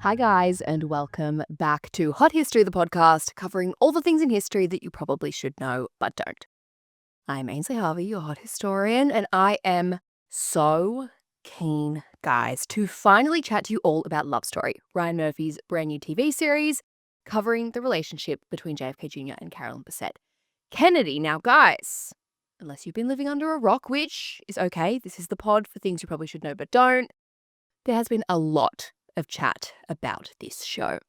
Hi guys, and welcome back to Hot History, the podcast, covering all the things in history that you probably should know but don't. I'm Ainslie Harvey, your hot historian, and I am so keen, guys, to finally chat to you all about Love Story, Ryan Murphy's brand new TV series covering the relationship between JFK Jr. and Caroline Bessette Kennedy. Now, guys, unless you've been living under a rock, which is okay, this is the pod for things you probably should know but don't, there has been a lot of chat about this show.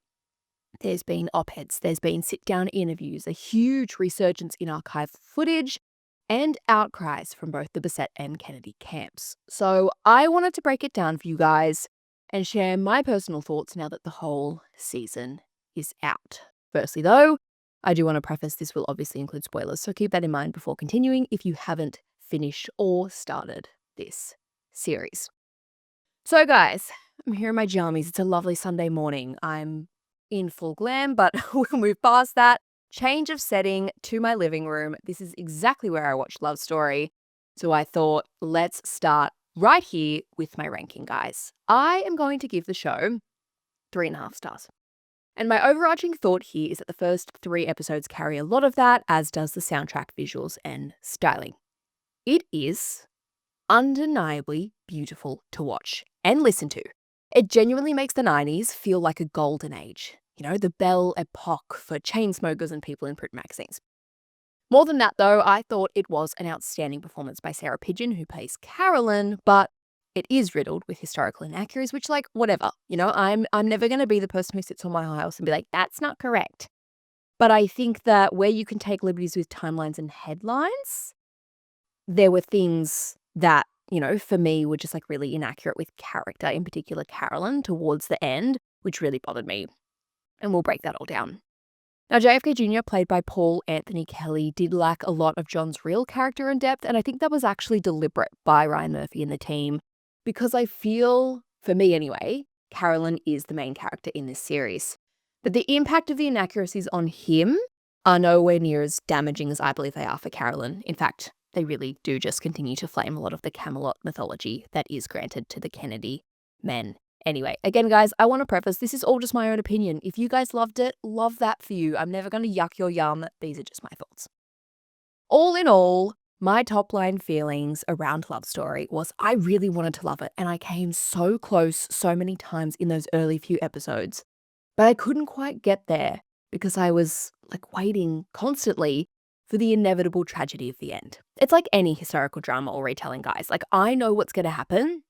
There's been op-eds, there's been sit-down interviews, a huge resurgence in archive footage, and outcries from both the Bessette and Kennedy camps. So I wanted to break it down for you guys and share my personal thoughts now that the whole season is out. Firstly, though, I do want to preface this will obviously include spoilers, so keep that in mind before continuing if you haven't finished or started this series. So guys, I'm here in my jammies. It's a lovely Sunday morning. I'm in full glam, but we'll move past that. Change of setting to my living room. This is exactly where I watched Love Story. So I thought, let's start right here with my ranking, guys. I am going to give the show 3.5 stars. And my overarching thought here is that the first 3 episodes carry a lot of that, as does the soundtrack, visuals, and styling. It is undeniably beautiful to watch and listen to. It genuinely makes the 90s feel like a golden age. You know, the belle epoque for chain smokers and people in print magazines. More than that, though, I thought it was an outstanding performance by Sarah Pidgeon, who plays Carolyn, but it is riddled with historical inaccuracies, which, like, whatever. You know, I'm never going to be the person who sits on my house and be like, that's not correct. But I think that where you can take liberties with timelines and headlines, there were things that, you know, for me were just like really inaccurate with character, in particular Carolyn, towards the end, which really bothered me. And we'll break that all down. Now, JFK Jr., played by Paul Anthony Kelly, did lack a lot of John's real character and depth, and I think that was actually deliberate by Ryan Murphy and the team, because I feel, for me anyway, Carolyn is the main character in this series. But the impact of the inaccuracies on him are nowhere near as damaging as I believe they are for Carolyn. In fact, they really do just continue to flame a lot of the Camelot mythology that is granted to the Kennedy men. Anyway, again, guys, I want to preface, this is all just my own opinion. If you guys loved it, love that for you. I'm never going to yuck your yum. These are just my thoughts. All in all, my top line feelings around Love Story was I really wanted to love it, and I came so close so many times in those early few episodes, but I couldn't quite get there because I was like waiting constantly for the inevitable tragedy of the end. It's like any historical drama or retelling, guys. Like, I know what's going to happen,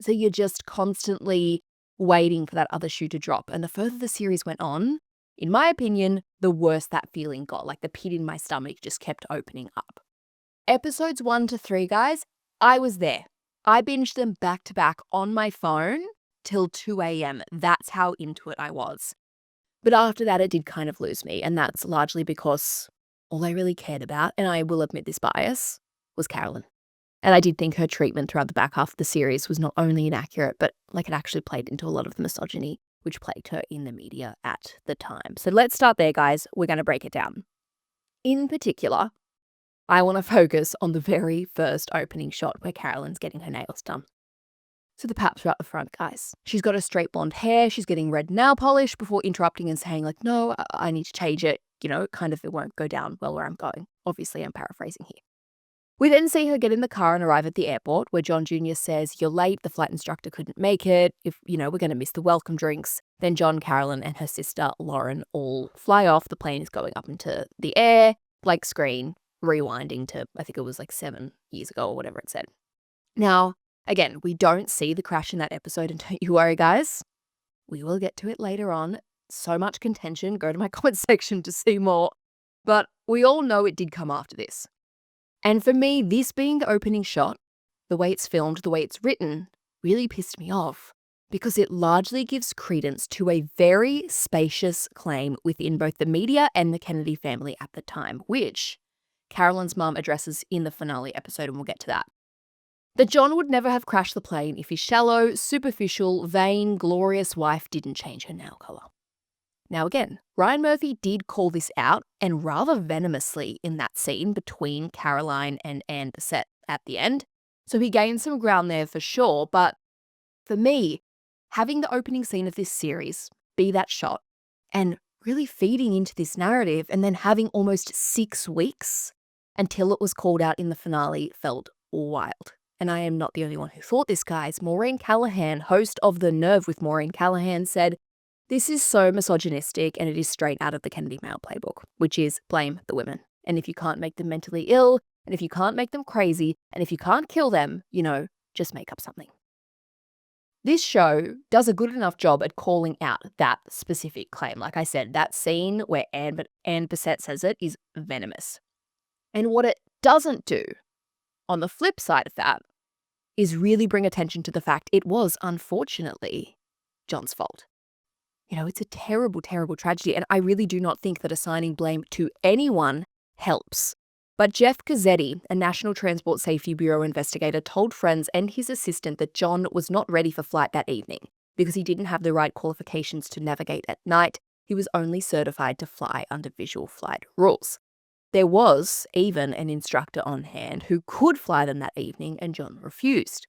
so you're just constantly waiting for that other shoe to drop. And the further the series went on, in my opinion, the worse that feeling got. Like, the pit in my stomach just kept opening up. Episodes 1 to 3, guys, I was there. I binged them back to back on my phone till 2 a.m. That's how into it I was. But after that, it did kind of lose me. And that's largely because all I really cared about, and I will admit this bias, was Carolyn. And I did think her treatment throughout the back half of the series was not only inaccurate, but like it actually played into a lot of the misogyny which plagued her in the media at the time. So let's start there, guys. We're going to break it down. In particular, I want to focus on the very first opening shot where Carolyn's getting her nails done. So the paps are at the front, guys. She's got a straight blonde hair. She's getting red nail polish before interrupting and saying, like, no, I need to change it. You know, kind of it won't go down well where I'm going. Obviously, I'm paraphrasing here. We then see her get in the car and arrive at the airport where John Jr. says, you're late, the flight instructor couldn't make it. If, you know, we're going to miss the welcome drinks. Then John, Carolyn, and her sister, Lauren, all fly off. The plane is going up into the air, blank screen, rewinding to, I think it was like 7 years ago or whatever it said. Now, again, we don't see the crash in that episode, and don't you worry, guys. We will get to it later on. So much contention. Go to my comment section to see more. But we all know it did come after this. And for me, this being the opening shot, the way it's filmed, the way it's written, really pissed me off because it largely gives credence to a very spacious claim within both the media and the Kennedy family at the time, which Carolyn's mum addresses in the finale episode, and we'll get to that. That John would never have crashed the plane if his shallow, superficial, vain, glorious wife didn't change her nail colour. Now again, Ryan Murphy did call this out, and rather venomously in that scene between Caroline and Ann Bessette at the end, so he gained some ground there for sure, but for me, having the opening scene of this series be that shot and really feeding into this narrative and then having almost 6 weeks until it was called out in the finale felt wild. And I am not the only one who thought this, guys. Maureen Callahan, host of The Nerve with Maureen Callahan, said, "This is so misogynistic and it is straight out of the Kennedy Mail playbook, which is blame the women. And if you can't make them mentally ill, and if you can't make them crazy, and if you can't kill them, just make up something." This show does a good enough job at calling out that specific claim. Like I said, that scene where Ann Bessette says it is venomous. And what it doesn't do, on the flip side of that, is really bring attention to the fact it was, unfortunately, John's fault. It's a terrible, terrible tragedy, and I really do not think that assigning blame to anyone helps. But Jeff Gazzetti, a National Transport Safety Bureau investigator, told friends and his assistant that John was not ready for flight that evening because he didn't have the right qualifications to navigate at night. He was only certified to fly under visual flight rules. There was even an instructor on hand who could fly them that evening, and John refused.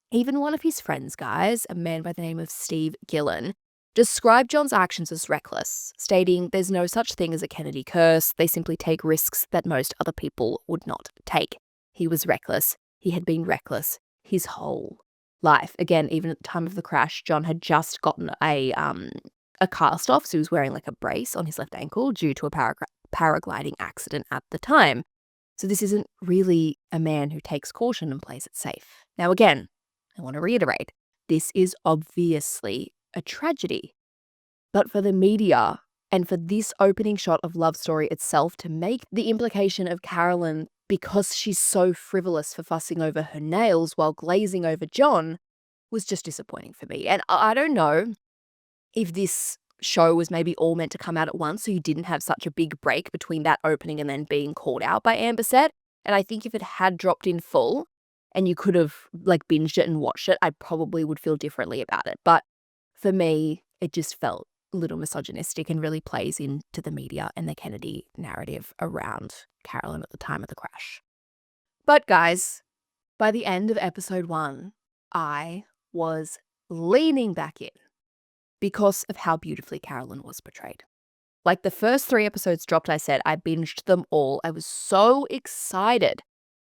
Even one of his friends, guys, a man by the name of Steve Gillen, described John's actions as reckless, stating there's no such thing as a Kennedy curse. They simply take risks that most other people would not take. He was reckless. He had been reckless his whole life. Again, even at the time of the crash, John had just gotten a cast off, so he was wearing like a brace on his left ankle due to a paragliding accident at the time. So this isn't really a man who takes caution and plays it safe. Now again, I want to reiterate, this is obviously a tragedy. But for the media and for this opening shot of Love Story itself to make the implication of Carolyn, because she's so frivolous for fussing over her nails while glazing over John, was just disappointing for me. And I don't know if this show was maybe all meant to come out at once, so you didn't have such a big break between that opening and then being called out by Ann Bessette. And I think if it had dropped in full and you could have binged it and watched it, I probably would feel differently about it. But for me, it just felt a little misogynistic and really plays into the media and the Kennedy narrative around Carolyn at the time of the crash. But guys, by the end of episode 1, I was leaning back in because of how beautifully Carolyn was portrayed. The first 3 episodes dropped, I said, I binged them all. I was so excited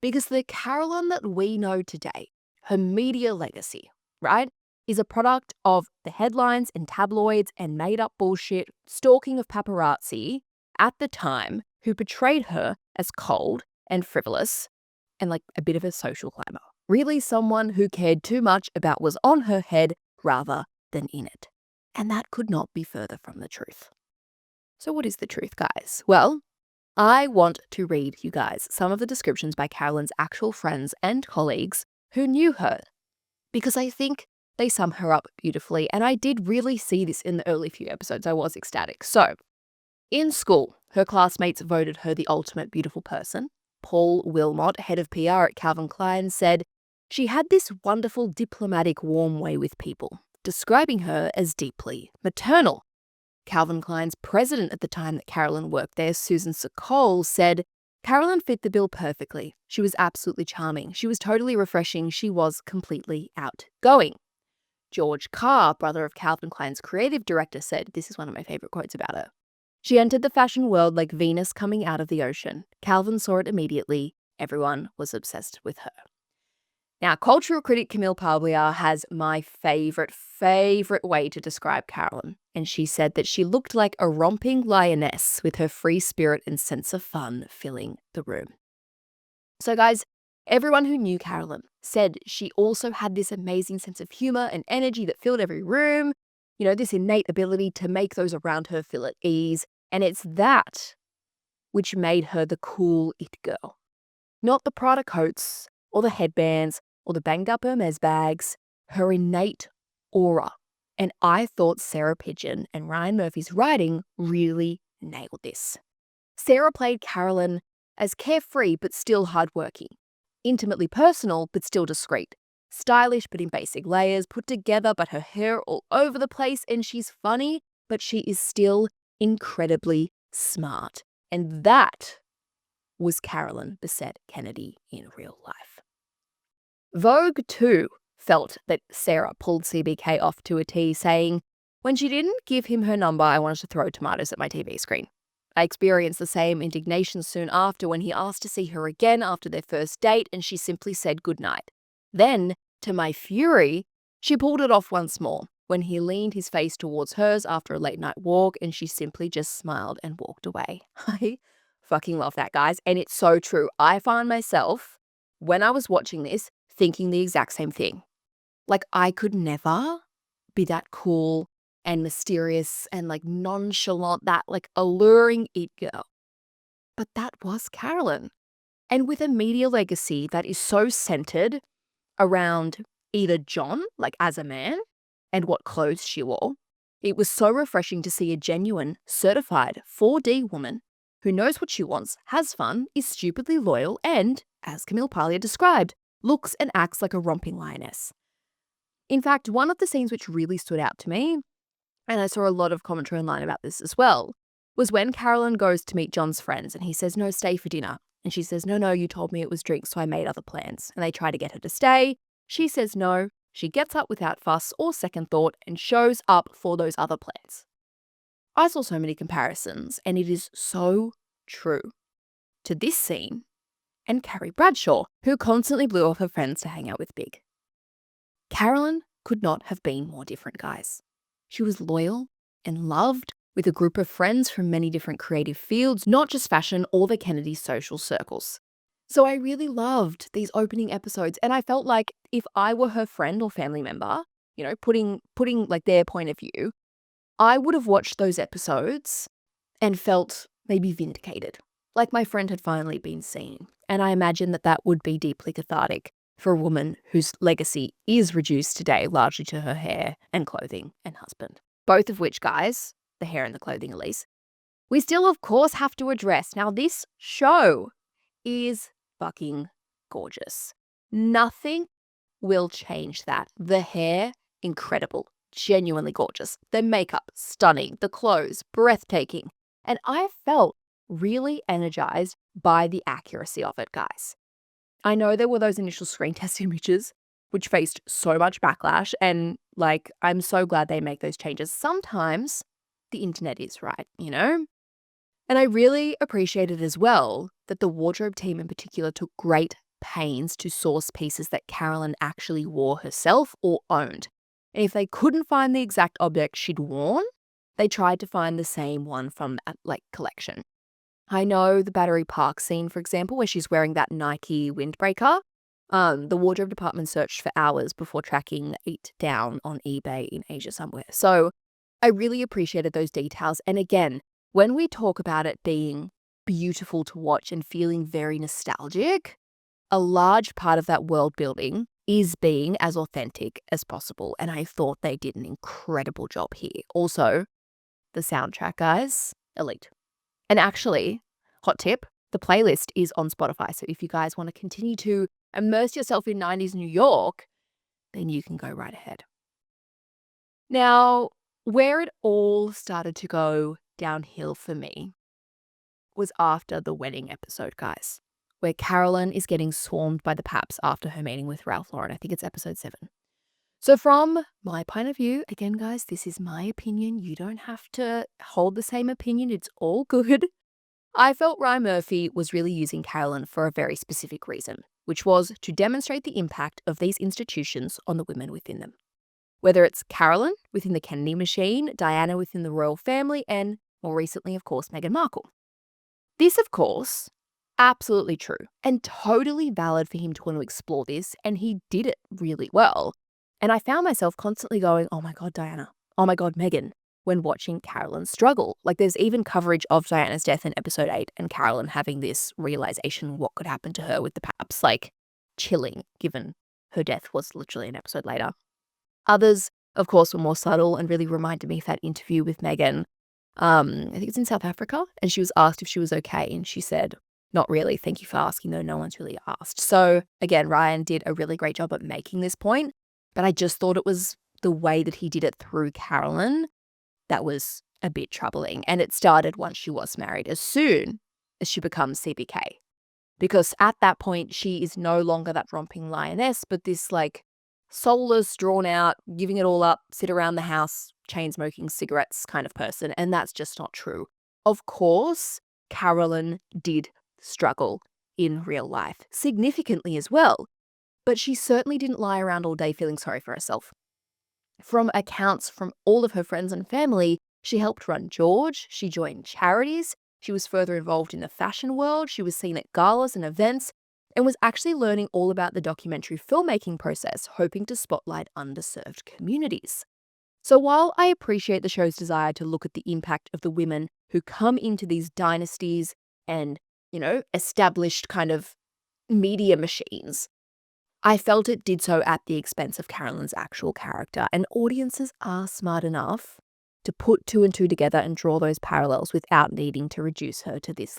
because the Carolyn that we know today, her media legacy, right, is a product of the headlines and tabloids and made-up bullshit stalking of paparazzi at the time who portrayed her as cold and frivolous and a bit of a social climber. Really someone who cared too much about what's on her head rather than in it. And that could not be further from the truth. So what is the truth, guys? Well, I want to read you guys some of the descriptions by Carolyn's actual friends and colleagues who knew her, because I think they sum her up beautifully, and I did really see this in the early few episodes. I was ecstatic. So, in school, her classmates voted her the ultimate beautiful person. Paul Wilmot, head of PR at Calvin Klein, said, "She had this wonderful diplomatic warm way with people," describing her as deeply maternal. Calvin Klein's president at the time that Carolyn worked there, Susan Sokol, said, "Carolyn fit the bill perfectly. She was absolutely charming. She was totally refreshing. She was completely outgoing." George Carr, brother of Calvin Klein's creative director, said, this is one of my favorite quotes about her, "She entered the fashion world like Venus coming out of the ocean. Calvin saw it immediately. Everyone was obsessed with her." Now, cultural critic Camille Paglia has my favorite way to describe Carolyn, and she said that she looked like a romping lioness with her free spirit and sense of fun filling the room. So guys, everyone who knew Carolyn said she also had this amazing sense of humor and energy that filled every room, this innate ability to make those around her feel at ease, and it's that which made her the cool it girl. Not the Prada coats, or the headbands, or the banged-up Hermes bags, her innate aura. And I thought Sarah Pidgeon and Ryan Murphy's writing really nailed this. Sarah played Carolyn as carefree but still hardworking, intimately personal but still discreet, stylish but in basic layers, put together but her hair all over the place, and she's funny, but she is still incredibly smart. And that was Caroline Bessette Kennedy in real life. Vogue, too, felt that Sarah pulled CBK off to a T, saying, "When she didn't give him her number, I wanted to throw tomatoes at my TV screen. I experienced the same indignation soon after when he asked to see her again after their first date and she simply said goodnight. Then, to my fury, she pulled it off once more when he leaned his face towards hers after a late night walk and she simply just smiled and walked away." I fucking love that, guys. And it's so true. I find myself, when I was watching this, thinking the exact same thing. Like, I could never be that cool and mysterious and like nonchalant, that like alluring it girl. But that was Carolyn. And with a media legacy that is so centered around either John, like as a man, and what clothes she wore, it was so refreshing to see a genuine, certified 4D woman who knows what she wants, has fun, is stupidly loyal, and, as Camille Paglia described, looks and acts like a romping lioness. In fact, one of the scenes which really stood out to me, and I saw a lot of commentary online about this as well, was when Carolyn goes to meet John's friends and he says, "No, stay for dinner." And she says, "No, you told me it was drinks, so I made other plans." And they try to get her to stay. She says no. She gets up without fuss or second thought and shows up for those other plans. I saw so many comparisons, and it is so true to this scene and Carrie Bradshaw, who constantly blew off her friends to hang out with Big. Carolyn could not have been more different, guys. She was loyal and loved, with a group of friends from many different creative fields, not just fashion or the Kennedy social circles. So I really loved these opening episodes, and I felt like if I were her friend or family member, you know, putting like their point of view, I would have watched those episodes and felt maybe vindicated, like my friend had finally been seen. And I imagine that that would be deeply cathartic for a woman whose legacy is reduced today largely to her hair and clothing and husband. Both of which, guys, the hair and the clothing at least, we still of course have to address. Now, this show is fucking gorgeous. Nothing will change that. The hair, incredible, genuinely gorgeous. The makeup, stunning. The clothes, breathtaking. And I felt really energized by the accuracy of it, guys. I know there were those initial screen test images which faced so much backlash, and like, I'm so glad they make those changes. Sometimes the internet is right, you know? And I really appreciated as well that the wardrobe team in particular took great pains to source pieces that Carolyn actually wore herself or owned. And if they couldn't find the exact object she'd worn, they tried to find the same one from that like collection. I know the Battery Park scene, for example, where she's wearing that Nike windbreaker. The wardrobe department searched for hours before tracking it down on eBay in Asia somewhere. So I really appreciated those details. And again, when we talk about it being beautiful to watch and feeling very nostalgic, a large part of that world building is being as authentic as possible. And I thought they did an incredible job here. Also, the soundtrack, guys, elite. And actually, hot tip, the playlist is on Spotify. So if you guys want to continue to immerse yourself in 90s New York, then you can go right ahead. Now, where it all started to go downhill for me was after the wedding episode, guys, where Carolyn is getting swarmed by the paps after her meeting with Ralph Lauren. I think it's episode 7. So from my point of view, again, guys, this is my opinion. You don't have to hold the same opinion. It's all good. I felt Ryan Murphy was really using Carolyn for a very specific reason, which was to demonstrate the impact of these institutions on the women within them. Whether it's Carolyn within the Kennedy machine, Diana within the royal family, and more recently, of course, Meghan Markle. This, of course, absolutely true and totally valid for him to want to explore this, and he did it really well. And I found myself constantly going, oh my God, Diana. Oh my God, Meghan, when watching Carolyn struggle. Like, there's even coverage of Diana's death in episode 8 and Carolyn having this realization what could happen to her with the paps, like chilling, given her death was literally an episode later. Others, of course, were more subtle and really reminded me of that interview with Meghan. I think it's in South Africa, and she was asked if she was okay, and she said, "Not really, thank you for asking, though no one's really asked." So again, Ryan did a really great job at making this point, but I just thought it was the way that he did it through Carolyn that was a bit troubling. And it started once she was married, as soon as she becomes CBK. Because at that point, she is no longer that romping lioness, but this like soulless, drawn out, giving it all up, sit around the house, chain smoking cigarettes kind of person. And that's just not true. Of course, Carolyn did struggle in real life, significantly as well. But she certainly didn't lie around all day feeling sorry for herself. From accounts from all of her friends and family, she helped run George, she joined charities, she was further involved in the fashion world, she was seen at galas and events, and was actually learning all about the documentary filmmaking process, hoping to spotlight underserved communities. So while I appreciate the show's desire to look at the impact of the women who come into these dynasties and, established kind of media machines, I felt it did so at the expense of Carolyn's actual character, and audiences are smart enough to put two and two together and draw those parallels without needing to reduce her to this,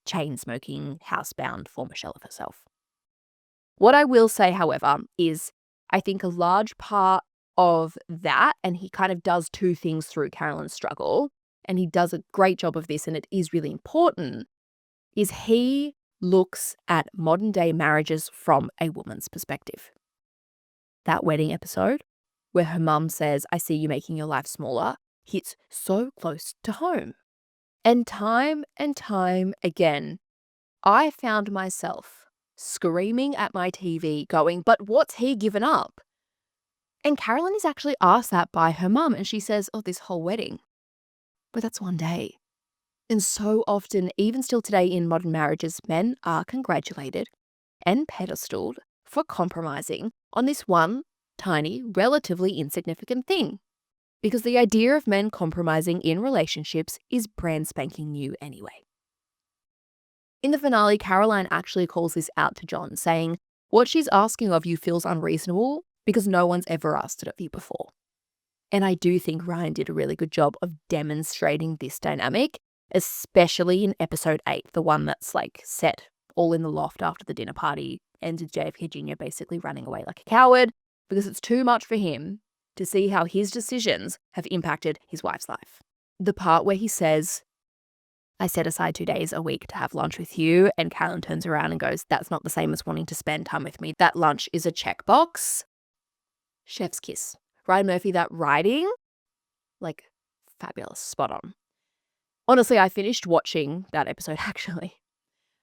chain-smoking, housebound former shell of herself. What I will say, however, is I think a large part of that, and he kind of does two things through Carolyn's struggle, and he does a great job of this, and it is really important, is he looks at modern day marriages from a woman's perspective. That wedding episode where her mum says, "I see you making your life smaller," hits so close to home. And time again, I found myself screaming at my TV going, "But what's he given up?" And Carolyn is actually asked that by her mum, and she says, "Oh, this whole wedding." But that's one day. And so often, even still today in modern marriages, men are congratulated and pedestaled for compromising on this one tiny, relatively insignificant thing. Because the idea of men compromising in relationships is brand spanking new anyway. In the finale, Caroline actually calls this out to John, saying, "What she's asking of you feels unreasonable because no one's ever asked it of you before." And I do think Ryan did a really good job of demonstrating this dynamic, especially in episode 8, the one that's set all in the loft after the dinner party, ends with JFK Jr. basically running away like a coward because it's too much for him to see how his decisions have impacted his wife's life. The part where he says, "I set aside 2 days a week to have lunch with you," and Carolyn turns around and goes, "That's not the same as wanting to spend time with me. That lunch is a checkbox." Chef's kiss. Ryan Murphy, that writing, fabulous, spot on. Honestly, I finished watching that episode actually,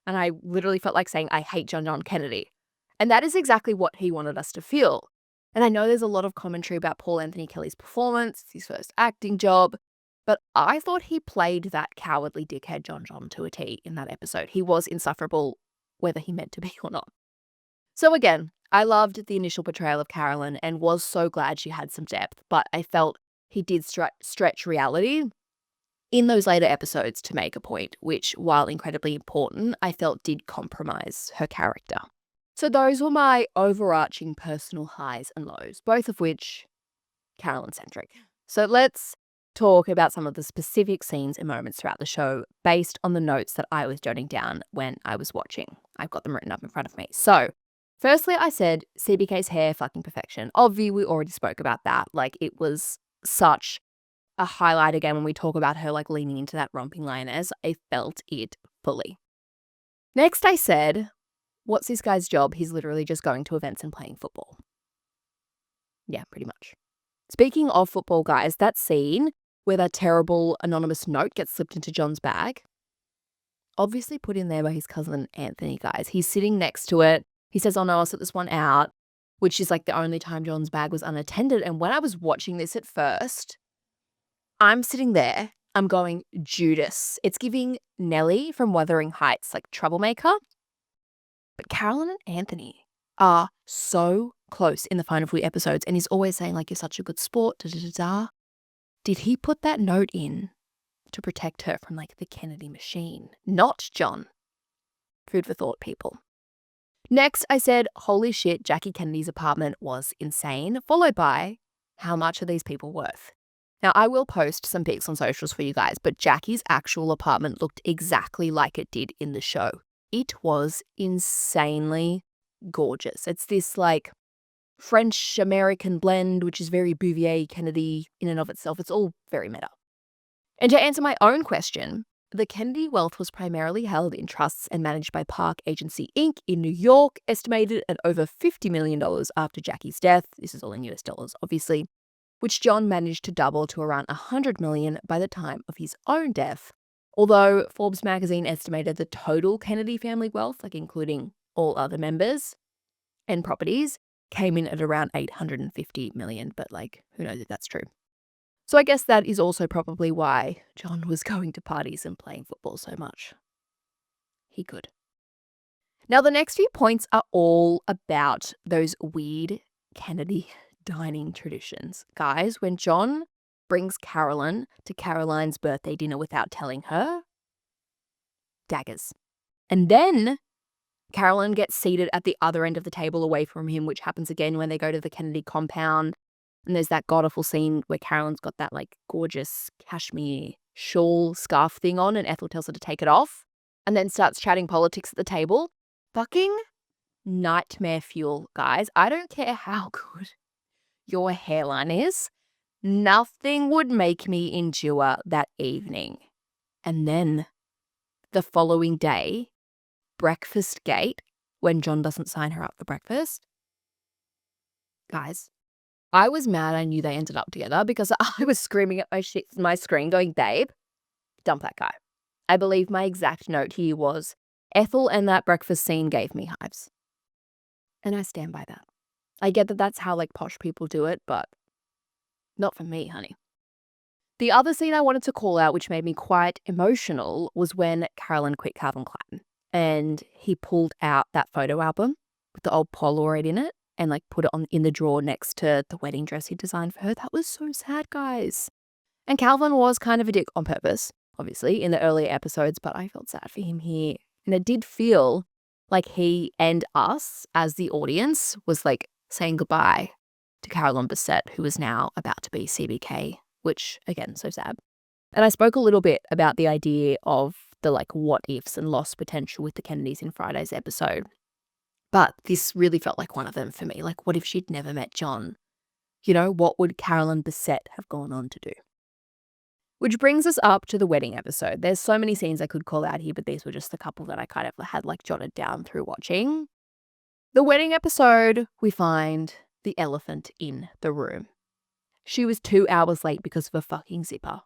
and I literally felt like saying, "I hate John Kennedy." And that is exactly what he wanted us to feel. And I know there's a lot of commentary about Paul Anthony Kelly's performance, it's his first acting job, but I thought he played that cowardly dickhead John to a T in that episode. He was insufferable, whether he meant to be or not. So again, I loved the initial portrayal of Carolyn and was so glad she had some depth, but I felt he did stretch reality in those later episodes to make a point, which, while incredibly important, I felt did compromise her character. So those were my overarching personal highs and lows, both of which Carolyn-centric. So let's talk about some of the specific scenes and moments throughout the show based on the notes that I was jotting down when I was watching. I've got them written up in front of me. So firstly, I said CBK's hair fucking perfection. Obviously, we already spoke about that. It was such a highlight again when we talk about her leaning into that romping lioness. I felt it fully. Next, I said, what's this guy's job? He's literally just going to events and playing football. Yeah, pretty much. Speaking of football, guys, that scene where that terrible anonymous note gets slipped into John's bag, obviously put in there by his cousin Anthony, guys. He's sitting next to it. He says, "Oh no, I'll set this one out," which is the only time John's bag was unattended. And when I was watching this at first, I'm sitting there, I'm going, Judas. It's giving Nellie from Wuthering Heights, troublemaker. But Caroline and Anthony are so close in the final few episodes, and he's always saying, you're such a good sport, da-da-da-da. Did he put that note in to protect her from, the Kennedy machine? Not John. Food for thought, people. Next, I said, holy shit, Jackie Kennedy's apartment was insane, followed by, how much are these people worth? Now, I will post some pics on socials for you guys, but Jackie's actual apartment looked exactly like it did in the show. It was insanely gorgeous. It's this French-American blend, which is very Bouvier Kennedy in and of itself. It's all very meta. And to answer my own question, the Kennedy wealth was primarily held in trusts and managed by Park Agency Inc. in New York, estimated at over $50 million after Jackie's death. This is all in US dollars, obviously, which John managed to double to around $100 million by the time of his own death. Although Forbes magazine estimated the total Kennedy family wealth, like including all other members and properties, came in at around $850 million, but who knows if that's true. So I guess that is also probably why John was going to parties and playing football so much. He could. Now, the next few points are all about those weird Kennedy dining traditions. Guys, when John brings Carolyn to Caroline's birthday dinner without telling her, daggers. And then Carolyn gets seated at the other end of the table away from him, which happens again when they go to the Kennedy compound. And there's that god-awful scene where Carolyn's got that gorgeous cashmere shawl scarf thing on and Ethel tells her to take it off and then starts chatting politics at the table. Fucking nightmare fuel, guys. I don't care how good your hairline is. Nothing would make me endure that evening. And then the following day, breakfast gate, when John doesn't sign her up for breakfast. Guys, I was mad I knew they ended up together because I was screaming at my screen going, babe, dump that guy. I believe my exact note here was, Ethel and that breakfast scene gave me hives. And I stand by that. I get that that's how posh people do it, but not for me, honey. The other scene I wanted to call out, which made me quite emotional, was when Carolyn quit Calvin Klein and he pulled out that photo album with the old Polaroid in it and put it in the drawer next to the wedding dress he designed for her. That was so sad, guys. And Calvin was kind of a dick on purpose, obviously, in the earlier episodes, but I felt sad for him here. And it did feel like he and us, as the audience, was saying goodbye to Caroline Bessette, who is now about to be CBK, which, again, so sad. And I spoke a little bit about the idea of the what ifs and lost potential with the Kennedys in Friday's episode. But this really felt like one of them for me. What if she'd never met John? What would Caroline Bessette have gone on to do? Which brings us up to the wedding episode. There's so many scenes I could call out here, but these were just the couple that I kind of had jotted down through watching. The wedding episode, we find the elephant in the room. She was 2 hours late because of a fucking zipper.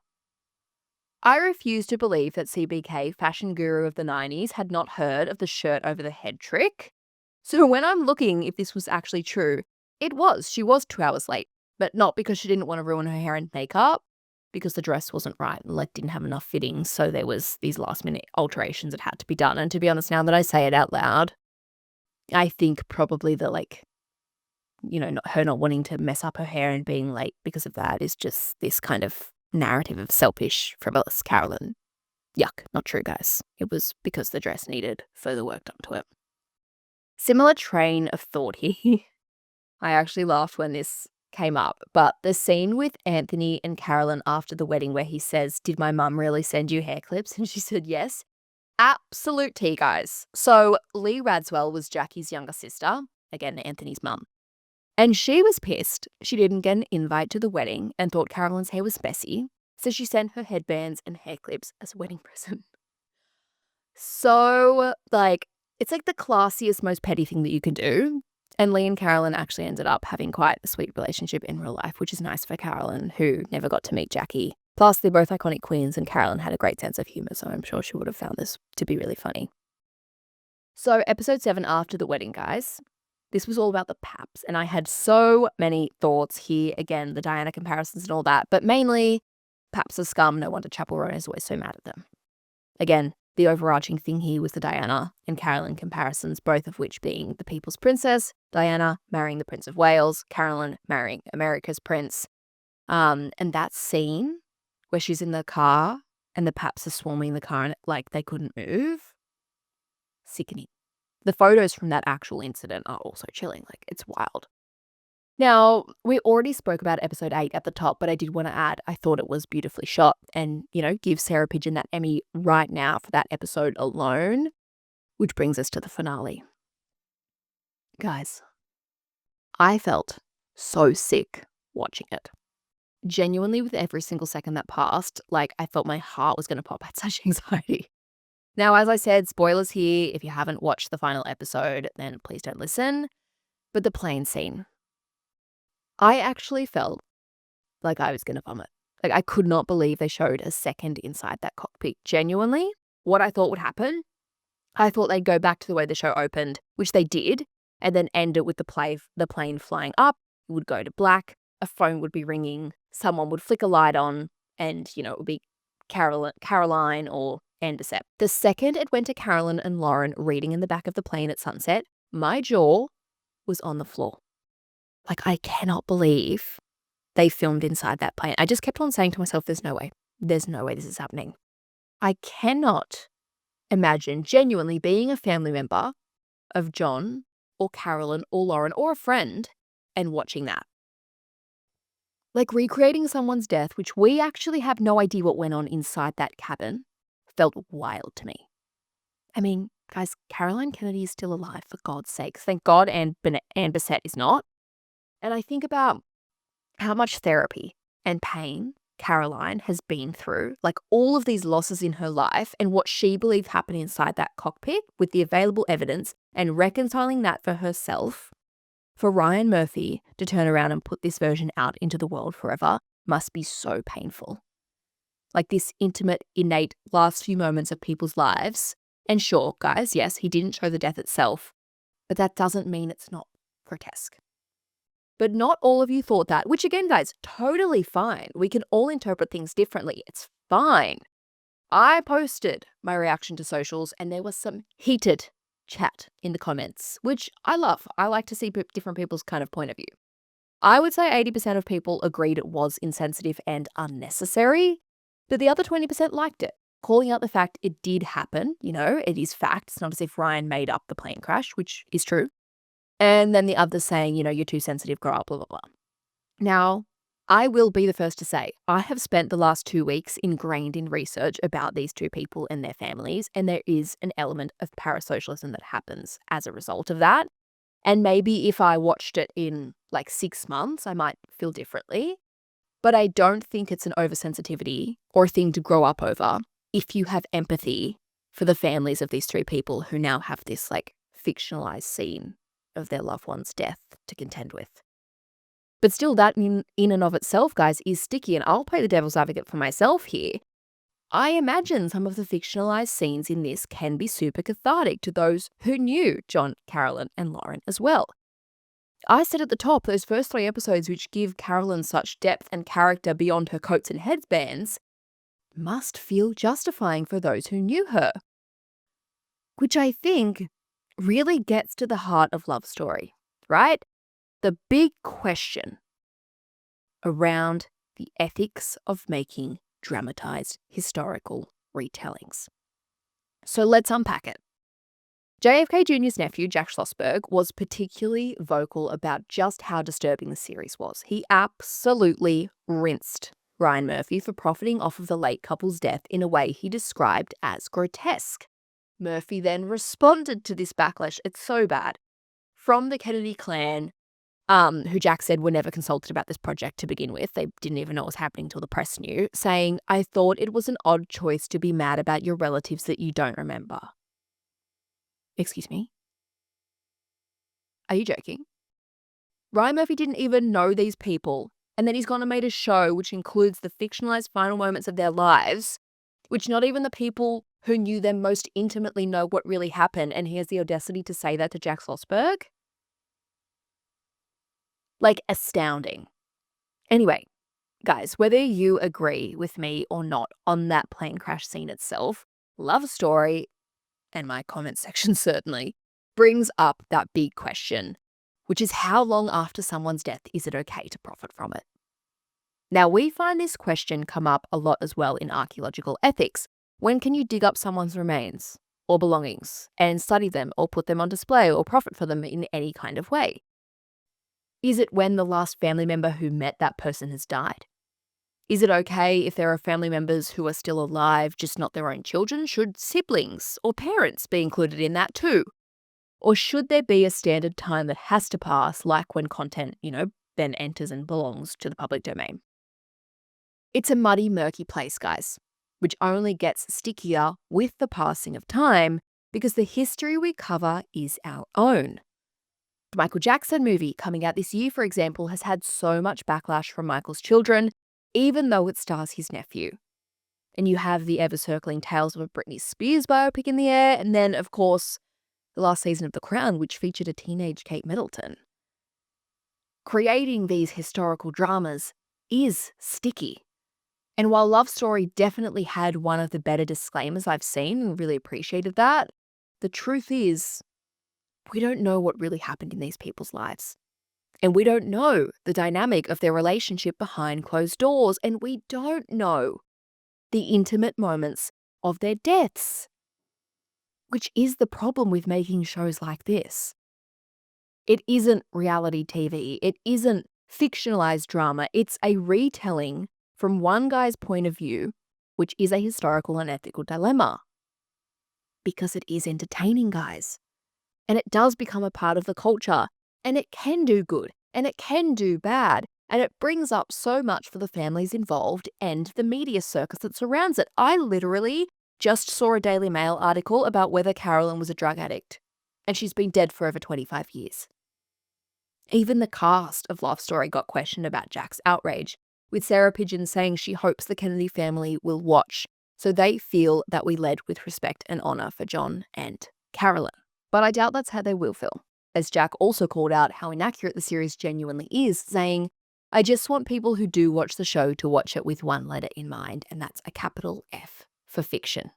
I refuse to believe that CBK, fashion guru of the 90s, had not heard of the shirt over the head trick. So when I'm looking if this was actually true, it was. She was 2 hours late, but not because she didn't want to ruin her hair and makeup, because the dress wasn't right and didn't have enough fittings. So there was these last minute alterations that had to be done. And to be honest, now that I say it out loud, I think probably the her not wanting to mess up her hair and being late because of that is just this kind of narrative of selfish, frivolous Carolyn. Yuck, not true, guys. It was because the dress needed further work done to it. Similar train of thought here. I actually laughed when this came up, but the scene with Anthony and Carolyn after the wedding where he says, "Did my mum really send you hair clips?" And she said yes. Absolute tea, guys. So Lee Radswell was Jackie's younger sister, again, Anthony's mum. And she was pissed she didn't get an invite to the wedding and thought Carolyn's hair was messy, so she sent her headbands and hair clips as a wedding present. So, it's the classiest, most petty thing that you can do. And Lee and Carolyn actually ended up having quite a sweet relationship in real life, which is nice for Carolyn, who never got to meet Jackie. Plus, they're both iconic queens, and Carolyn had a great sense of humour, so I'm sure she would have found this to be really funny. So, episode 7, after the wedding, guys. This was all about the Paps, and I had so many thoughts here. Again, the Diana comparisons and all that, but mainly, Paps are scum. No wonder Chapel Roan is always so mad at them. Again, the overarching thing here was the Diana and Carolyn comparisons, both of which being the People's Princess, Diana marrying the Prince of Wales, Carolyn marrying America's Prince. And that scene where she's in the car and the Paps are swarming the car and they couldn't move. Sickening. The photos from that actual incident are also chilling. It's wild. Now, we already spoke about episode 8 at the top, but I did want to add, I thought it was beautifully shot and, give Sarah Pigeon that Emmy right now for that episode alone, which brings us to the finale. Guys, I felt so sick watching it. Genuinely, with every single second that passed, like, I felt my heart was going to pop. I had such anxiety. Now, as I said, spoilers here. If you haven't watched the final episode, then please don't listen. But the plane scene, I actually felt like I was going to vomit. Like, I could not believe they showed a second inside that cockpit. Genuinely, what I thought would happen, I thought they'd go back to the way the show opened, which they did, and then end it with the plane flying up. It would go to black. A phone would be ringing. Someone would flick a light on, and, it would be Caroline or Ann Bessette. The second it went to Carolyn and Lauren reading in the back of the plane at sunset, my jaw was on the floor. Like, I cannot believe they filmed inside that plane. I just kept on saying to myself, there's no way. There's no way this is happening. I cannot imagine genuinely being a family member of John or Carolyn or Lauren or a friend and watching that. Like, recreating someone's death, which we actually have no idea what went on inside that cabin, felt wild to me. I mean, guys, Caroline Kennedy is still alive, for God's sakes. Thank God Ann Bessette is not. And I think about how much therapy and pain Caroline has been through, like all of these losses in her life and what she believed happened inside that cockpit with the available evidence and reconciling that for herself. For Ryan Murphy to turn around and put this version out into the world forever must be so painful. Like, this intimate, innate last few moments of people's lives. And sure, guys, yes, he didn't show the death itself, but that doesn't mean it's not grotesque. But not all of you thought that, which again, guys, totally fine. We can all interpret things differently. It's fine. I posted my reaction to socials and there was some heated chat in the comments, which I love. I like to see different people's kind of point of view. I would say 80% of people agreed it was insensitive and unnecessary, but the other 20% liked it, calling out the fact it did happen. It is fact. It's not as if Ryan made up the plane crash, which is true. And then the others saying, you're too sensitive, grow up, blah, blah, blah. Now, I will be the first to say, I have spent the last 2 weeks ingrained in research about these two people and their families, and there is an element of parasocialism that happens as a result of that. And maybe if I watched it in like 6 months, I might feel differently. But I don't think it's an oversensitivity or a thing to grow up over if you have empathy for the families of these three people who now have this like fictionalized scene of their loved one's death to contend with. But still, that in and of itself, guys, is sticky. And I'll play the devil's advocate for myself here. I imagine some of the fictionalized scenes in this can be super cathartic to those who knew John, Carolyn, and Lauren as well. I said at the top, those first 3 episodes, which give Carolyn such depth and character beyond her coats and headbands, must feel justifying for those who knew her. Which I think really gets to the heart of Love Story, right? The big question around the ethics of making dramatized historical retellings. So let's unpack it. JFK Jr.'s nephew, Jack Schlossberg, was particularly vocal about just how disturbing the series was. He absolutely rinsed Ryan Murphy for profiting off of the late couple's death in a way he described as grotesque. Murphy then responded to this backlash, it's so bad, from the Kennedy clan, who Jack said were never consulted about this project to begin with. They didn't even know what was happening until the press knew, saying, "I thought it was an odd choice to be mad about your relatives that you don't remember." Excuse me? Are you joking? Ryan Murphy didn't even know these people, and then he's gone and made a show which includes the fictionalized final moments of their lives, which not even the people who knew them most intimately know what really happened, and he has the audacity to say that to Jack Schlossberg? Like, astounding. Anyway, guys, whether you agree with me or not on that plane crash scene itself, Love Story, and my comment section certainly, brings up that big question, which is how long after someone's death is it okay to profit from it? Now, we find this question come up a lot as well in archaeological ethics. When can you dig up someone's remains or belongings and study them or put them on display or profit for them in any kind of way? Is it when the last family member who met that person has died? Is it okay if there are family members who are still alive, just not their own children? Should siblings or parents be included in that too? Or should there be a standard time that has to pass, like when content, then enters and belongs to the public domain? It's a muddy, murky place, guys, which only gets stickier with the passing of time because the history we cover is our own. The Michael Jackson movie coming out this year, for example, has had so much backlash from Michael's children, even though it stars his nephew. And you have the ever-circling tales of a Britney Spears biopic in the air, and then, of course, the last season of The Crown, which featured a teenage Kate Middleton. Creating these historical dramas is sticky. And while Love Story definitely had one of the better disclaimers I've seen and really appreciated that, the truth is, we don't know what really happened in these people's lives. And we don't know the dynamic of their relationship behind closed doors, and we don't know the intimate moments of their deaths, which is the problem with making shows like this. It isn't reality TV. It isn't fictionalized drama. It's a retelling from one guy's point of view, which is a historical and ethical dilemma. Because it is entertaining, guys. And it does become a part of the culture. And it can do good. And it can do bad. And it brings up so much for the families involved and the media circus that surrounds it. I literally just saw a Daily Mail article about whether Carolyn was a drug addict. And she's been dead for over 25 years. Even the cast of Love Story got questioned about Jack's outrage, with Sarah Pigeon saying she hopes the Kennedy family will watch so they feel that we led with respect and honour for John and Carolyn. But I doubt that's how they will feel, as Jack also called out how inaccurate the series genuinely is, saying, "I just want people who do watch the show to watch it with one letter in mind, and that's a capital F for fiction."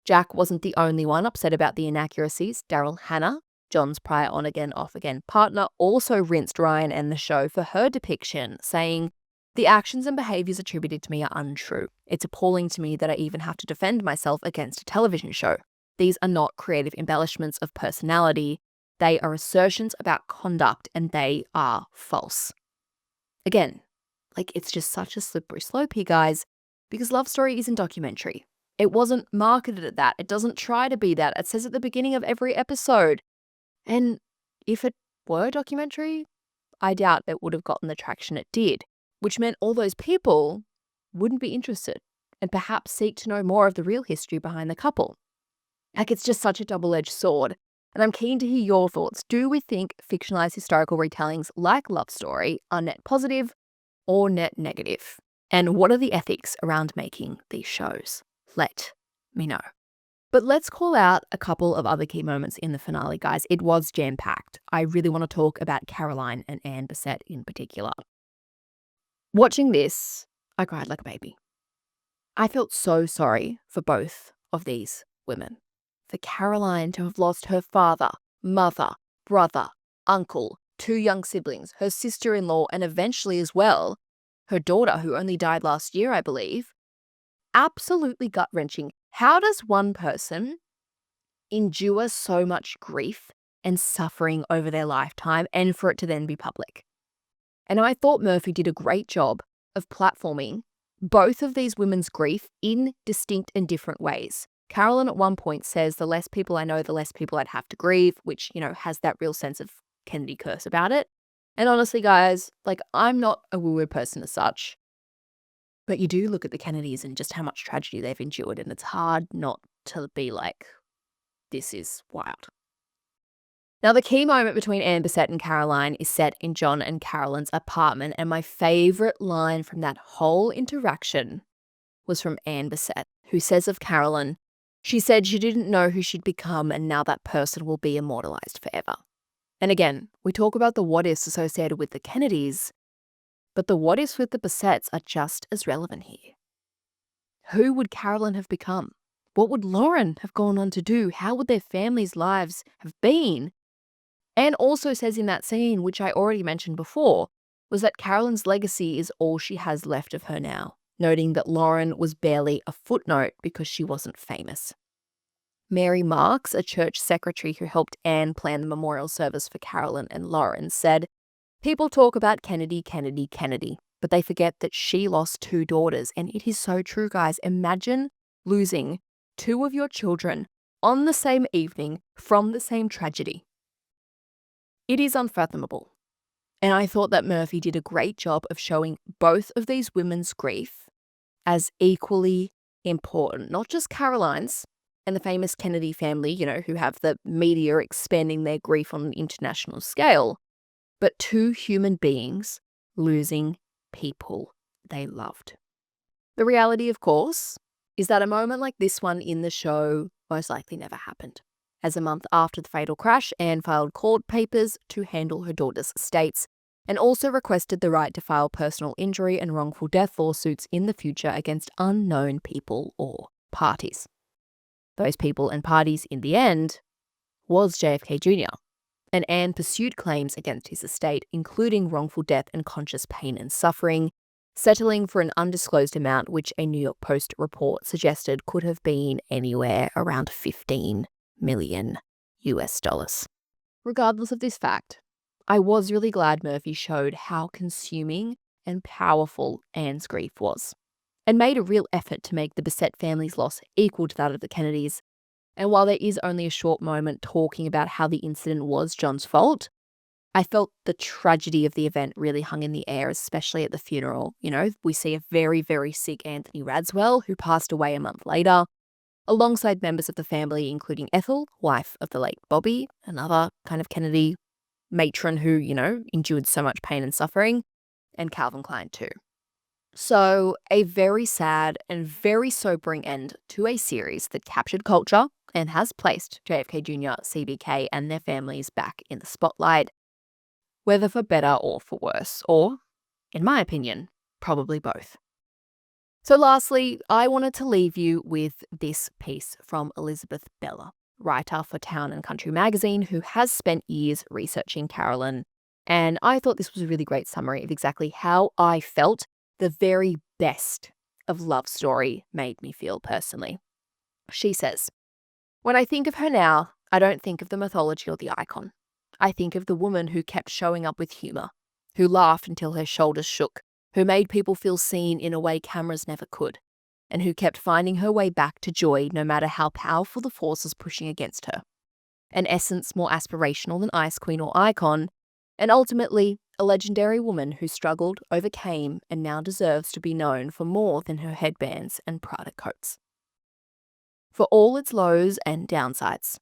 Jack wasn't the only one upset about the inaccuracies. Daryl Hannah, John's prior on-again, off-again partner, also rinsed Ryan and the show for her depiction, saying, "The actions and behaviours attributed to me are untrue. It's appalling to me that I even have to defend myself against a television show. These are not creative embellishments of personality. They are assertions about conduct, and they are false." Again, it's just such a slippery slope here, guys, because Love Story isn't documentary. It wasn't marketed at that. It doesn't try to be that. It says at the beginning of every episode. And if it were a documentary, I doubt it would have gotten the traction it did, which meant all those people wouldn't be interested and perhaps seek to know more of the real history behind the couple. It's just such a double-edged sword. And I'm keen to hear your thoughts. Do we think fictionalized historical retellings like Love Story are net positive or net negative? And what are the ethics around making these shows? Let me know. But let's call out a couple of other key moments in the finale, guys. It was jam-packed. I really want to talk about Caroline and Ann Bessette in particular. Watching this, I cried like a baby. I felt so sorry for both of these women. For Caroline to have lost her father, mother, brother, uncle, 2 young siblings, her sister-in-law, and eventually as well, her daughter, who only died last year, I believe. Absolutely gut-wrenching. How does one person endure so much grief and suffering over their lifetime and for it to then be public? And I thought Murphy did a great job of platforming both of these women's grief in distinct and different ways. Carolyn at one point says, "The less people I know, the less people I'd have to grieve," which, has that real sense of Kennedy curse about it. And honestly, guys, I'm not a woo-woo person as such. But you do look at the Kennedys and just how much tragedy they've endured, and it's hard not to be like, this is wild. Now, the key moment between Ann Bessette and Caroline is set in John and Carolyn's apartment, and my favourite line from that whole interaction was from Ann Bessette, who says of Carolyn, she said she didn't know who she'd become, and now that person will be immortalized forever. And again, we talk about the what-ifs associated with the Kennedys, but the what-ifs with the Bessettes are just as relevant here. Who would Carolyn have become? What would Lauren have gone on to do? How would their families' lives have been? Anne also says in that scene, which I already mentioned before, was that Carolyn's legacy is all she has left of her now, noting that Lauren was barely a footnote because she wasn't famous. Mary Marks, a church secretary who helped Anne plan the memorial service for Carolyn and Lauren, said, "People talk about Kennedy, Kennedy, Kennedy, but they forget that she lost 2 daughters." And it is so true, guys. Imagine losing 2 of your children on the same evening from the same tragedy. It is unfathomable. And I thought that Murphy did a great job of showing both of these women's grief as equally important. Not just Caroline's and the famous Kennedy family, who have the media expanding their grief on an international scale, but two human beings losing people they loved. The reality, of course, is that a moment like this one in the show most likely never happened, as a month after the fatal crash, Anne filed court papers to handle her daughter's estates and also requested the right to file personal injury and wrongful death lawsuits in the future against unknown people or parties. Those people and parties, in the end, was JFK Jr., and Anne pursued claims against his estate, including wrongful death and conscious pain and suffering, settling for an undisclosed amount which a New York Post report suggested could have been anywhere around $15 million. Regardless of this fact, I was really glad Murphy showed how consuming and powerful Anne's grief was, and made a real effort to make the Bessette family's loss equal to that of the Kennedys. And while there is only a short moment talking about how the incident was John's fault, I felt the tragedy of the event really hung in the air, especially at the funeral. We see a very, very sick Anthony Radswell, who passed away a month later, alongside members of the family, including Ethel, wife of the late Bobby, another kind of Kennedy matron who, endured so much pain and suffering, and Calvin Klein too. So a very sad and very sobering end to a series that captured culture and has placed JFK Jr., CBK, and their families back in the spotlight, whether for better or for worse, or, in my opinion, probably both. So lastly, I wanted to leave you with this piece from Elizabeth Bella, writer for Town and Country magazine, who has spent years researching Carolyn, and I thought this was a really great summary of exactly how I felt the very best of Love Story made me feel personally. She says, "When I think of her now, I don't think of the mythology or the icon. I think of the woman who kept showing up with humour, who laughed until her shoulders shook, who made people feel seen in a way cameras never could, and who kept finding her way back to joy no matter how powerful the forces pushing against her. An essence more aspirational than Ice Queen or Icon, and ultimately a legendary woman who struggled, overcame, and now deserves to be known for more than her headbands and Prada coats. For all its lows and downsides,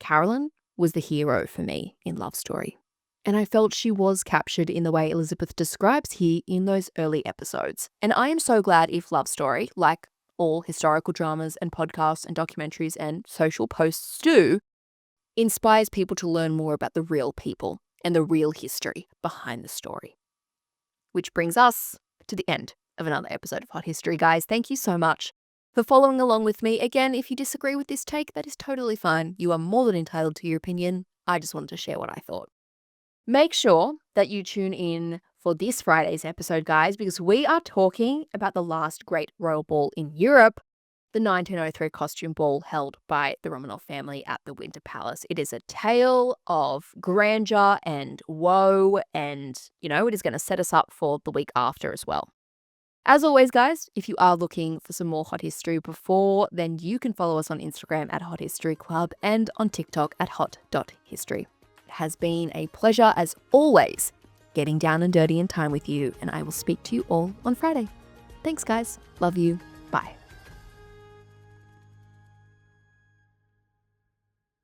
Carolyn was the hero for me in Love Story, and I felt she was captured in the way Elizabeth describes here in those early episodes. And I am so glad if Love Story, like all historical dramas and podcasts and documentaries and social posts do, inspires people to learn more about the real people and the real history behind the story. Which brings us to the end of another episode of Hot History, guys. Thank you so much for following along with me. Again, if you disagree with this take, that is totally fine. You are more than entitled to your opinion. I just wanted to share what I thought. Make sure that you tune in for this Friday's episode, guys, because we are talking about the last great royal ball in Europe, the 1903 costume ball held by the Romanov family at the Winter Palace. It is a tale of grandeur and woe, and, it is going to set us up for the week after as well. As always, guys, if you are looking for some more Hot History before, then you can follow us on Instagram at Hot History Club and on TikTok at hot.history. It has been a pleasure, as always, getting down and dirty in time with you, and I will speak to you all on Friday. Thanks, guys. Love you. Bye.